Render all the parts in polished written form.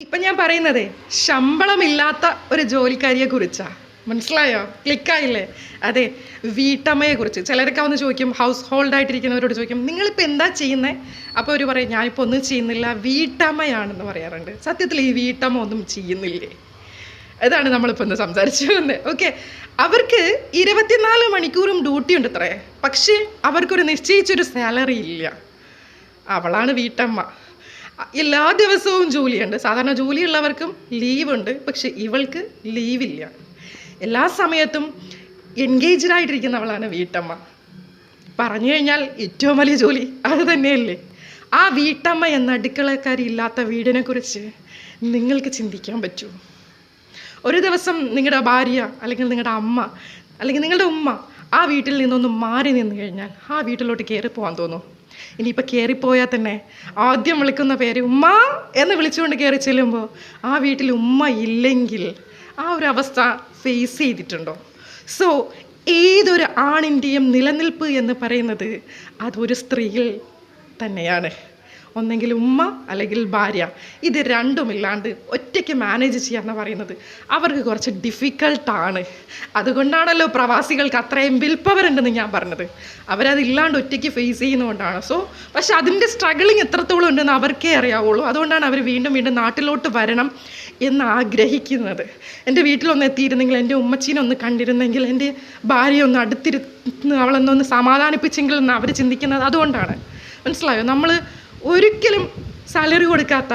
ഇപ്പം ഞാൻ പറയുന്നതേ ശമ്പളമില്ലാത്ത ഒരു ജോലിക്കാരിയെ കുറിച്ചാണ്. മനസ്സിലായോ? ക്ലിക്കായില്ലേ? അതെ, വീട്ടമ്മയെക്കുറിച്ച്. ചിലരൊക്കെ വന്ന് ചോദിക്കും, ഹൗസ് ഹോൾഡായിട്ടിരിക്കുന്നവരോട് ചോദിക്കും, നിങ്ങളിപ്പോൾ എന്താ ചെയ്യുന്നത്? അപ്പോൾ അവർ പറയും, ഞാനിപ്പോൾ ഒന്നും ചെയ്യുന്നില്ല, വീട്ടമ്മയാണെന്ന് പറയാറുണ്ട്. സത്യത്തിൽ ഈ വീട്ടമ്മ ഒന്നും ചെയ്യുന്നില്ലേ? ഇതാണ് നമ്മളിപ്പോൾ ഇന്ന് സംസാരിച്ചു വന്നത്. ഓക്കെ, അവർക്ക് 24 മണിക്കൂറും ഡ്യൂട്ടി ഉണ്ട് അത്രേ, പക്ഷേ അവർക്കൊരു നിശ്ചയിച്ചൊരു സാലറി ഇല്ല. അവളാണ് വീട്ടമ്മ. എല്ലാ ദിവസവും ജോലിയുണ്ട്. സാധാരണ ജോലിയുള്ളവർക്കും ലീവുണ്ട്, പക്ഷെ ഇവൾക്ക് ലീവില്ല. എല്ലാ സമയത്തും എൻഗേജ്ഡ് ആയിട്ടിരിക്കുന്നവളാണ് വീട്ടമ്മ. പറഞ്ഞു കഴിഞ്ഞാൽ ഏറ്റവും വലിയ ജോലി അത് തന്നെയല്ലേ? ആ വീട്ടമ്മ എന്ന അടുക്കളക്കാരി ഇല്ലാത്ത വീടിനെ കുറിച്ച് നിങ്ങൾക്ക് ചിന്തിക്കാൻ പറ്റുമോ? ഒരു ദിവസം നിങ്ങളുടെ ഭാര്യ അല്ലെങ്കിൽ നിങ്ങളുടെ അമ്മ അല്ലെങ്കിൽ നിങ്ങളുടെ ഉമ്മ ആ വീട്ടിൽ നിന്നൊന്ന് മാറി നിന്ന് കഴിഞ്ഞാൽ ആ വീട്ടിലോട്ട് കയറി പോകാൻ തോന്നും. ഇനിയിപ്പോൾ കയറിപ്പോയാൽ തന്നെ ആദ്യം വിളിക്കുന്ന പേര് ഉമ്മ എന്ന് വിളിച്ചുകൊണ്ട് കയറി ചെല്ലുമ്പോൾ ആ വീട്ടിൽ ഉമ്മ ഇല്ലെങ്കിൽ ആ ഒരു അവസ്ഥ ഫേസ് ചെയ്തിട്ടുണ്ടോ? സോ ഏതൊരു ആണിൻ്റെയും നിലനിൽപ്പ് എന്ന് പറയുന്നത് അതൊരു സ്ത്രീയിൽ തന്നെയാണ്. ഒന്നെങ്കിൽ ഉമ്മ അല്ലെങ്കിൽ ഭാര്യ. ഇത് രണ്ടുമില്ലാണ്ട് ഒറ്റയ്ക്ക് മാനേജ് ചെയ്യാന്ന് പറയുന്നത് അവർക്ക് കുറച്ച് ഡിഫിക്കൽട്ടാണ്. അതുകൊണ്ടാണല്ലോ പ്രവാസികൾക്ക് അത്രയും വിൽ പവർ ഉണ്ടെന്ന് ഞാൻ പറഞ്ഞത്. അവരതില്ലാണ്ട് ഒറ്റയ്ക്ക് ഫേസ് ചെയ്യുന്നതുകൊണ്ടാണ്. പക്ഷെ അതിൻ്റെ സ്ട്രഗിളിങ് എത്രത്തോളം ഉണ്ടെന്ന് അവർക്കേ അറിയാവുള്ളൂ. അതുകൊണ്ടാണ് അവർ വീണ്ടും വീണ്ടും നാട്ടിലോട്ട് വരണം എന്ന് ആഗ്രഹിക്കുന്നത്. എൻ്റെ വീട്ടിലൊന്ന് എത്തിയിരുന്നെങ്കിൽ, എൻ്റെ ഉമ്മച്ചീനെ ഒന്ന് കണ്ടിരുന്നെങ്കിൽ, എൻ്റെ ഭാര്യ ഒന്ന് അടുത്തിരുന്ന് അവളൊന്നൊന്ന് സമാധാനിപ്പിച്ചെങ്കിൽ എന്ന് അവർ ചിന്തിക്കുന്നത് അതുകൊണ്ടാണ്. മനസ്സിലായോ? നമ്മൾ ഒരിക്കലും സാലറി കൊടുക്കാത്ത,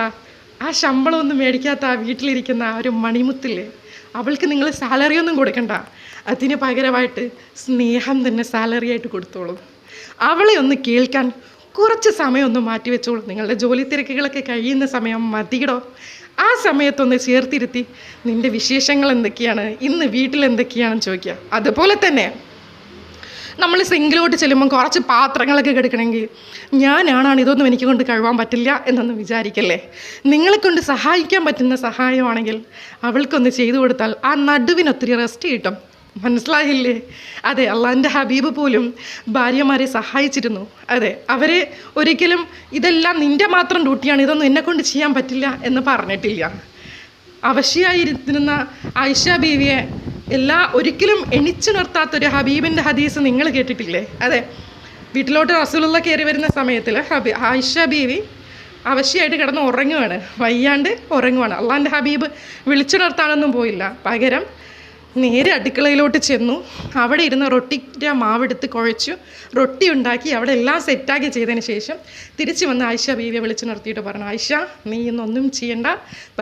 ആ ശമ്പളമൊന്നും മേടിക്കാത്ത ആ വീട്ടിലിരിക്കുന്ന ആ ഒരു മണിമുത്തില്ലേ, അവൾക്ക് നിങ്ങൾ സാലറി ഒന്നും കൊടുക്കണ്ട. അതിന് പകരമായിട്ട് സ്നേഹം തന്നെ സാലറി ആയിട്ട് കൊടുത്തോളൂ. അവളെ ഒന്ന് കേൾക്കാൻ കുറച്ച് സമയം ഒന്ന് മാറ്റി വെച്ചോളൂ. നിങ്ങളുടെ ജോലി തിരക്കുകളൊക്കെ കഴിയുന്ന സമയം മതിയിടോ. ആ സമയത്തൊന്ന് ചേർത്തിരുത്തി നിൻ്റെ വിശേഷങ്ങൾ എന്തൊക്കെയാണ്, ഇന്ന് വീട്ടിൽ എന്തൊക്കെയാണെന്ന് ചോദിക്കുക. അതുപോലെ തന്നെ നമ്മൾ സിങ്കിലോട്ട് ചെല്ലുമ്പം കുറച്ച് പാത്രങ്ങളൊക്കെ കിടക്കണമെങ്കിൽ ഞാനാണ് ഇതൊന്നും എനിക്ക് കൊണ്ട് കഴുകാൻ പറ്റില്ല എന്നൊന്നും വിചാരിക്കല്ലേ. നിങ്ങളെ കൊണ്ട് സഹായിക്കാൻ പറ്റുന്ന സഹായമാണെങ്കിൽ അവൾക്കൊന്ന് ചെയ്തു കൊടുത്താൽ ആ നടുവിനൊത്തിരി റെസ്റ്റ് കിട്ടും. മനസ്സിലായില്ലേ? അതെ, അള്ളാൻ്റെ ഹബീബ് പോലും ഭാര്യമാരെ സഹായിച്ചിരുന്നു. അതെ, അവരെ ഒരിക്കലും ഇതെല്ലാം നിൻ്റെ മാത്രം ഡ്യൂട്ടിയാണ്, ഇതൊന്നും എന്നെക്കൊണ്ട് ചെയ്യാൻ പറ്റില്ല എന്ന് പറഞ്ഞിട്ടില്ല. അവശയായിരുന്ന ആയിഷ ബീവിയെ ഒരിക്കലും എണിച്ചു നിർത്താത്തൊരു ഹബീബിൻ്റെ ഹദീസ് നിങ്ങൾ കേട്ടിട്ടില്ലേ? അതെ, വീട്ടിലോട്ട് റസൂലുള്ള കയറി വരുന്ന സമയത്തിൽ ആയിഷ ബീവി അവശയായിട്ട് കിടന്ന് ഉറങ്ങുവാണ്, വയ്യാണ്ട് ഉറങ്ങുവാണ്. അള്ളാൻ്റെ ഹബീബ് വിളിച്ചു നിർത്താനൊന്നും പോയില്ല, പകരം നേരെ അടുക്കളയിലോട്ട് ചെന്നു. അവിടെ ഇരുന്ന് റൊട്ടിൻ്റെ മാവെടുത്ത് കുഴച്ചു റൊട്ടി ഉണ്ടാക്കി അവിടെ എല്ലാം സെറ്റാക്കി ചെയ്തതിന് ശേഷം തിരിച്ചു വന്ന് ആയിഷ ബീവിയെ വിളിച്ചു നിർത്തിയിട്ട് പറഞ്ഞു, ആയിഷ, നീ ഇന്നൊന്നും ചെയ്യണ്ട,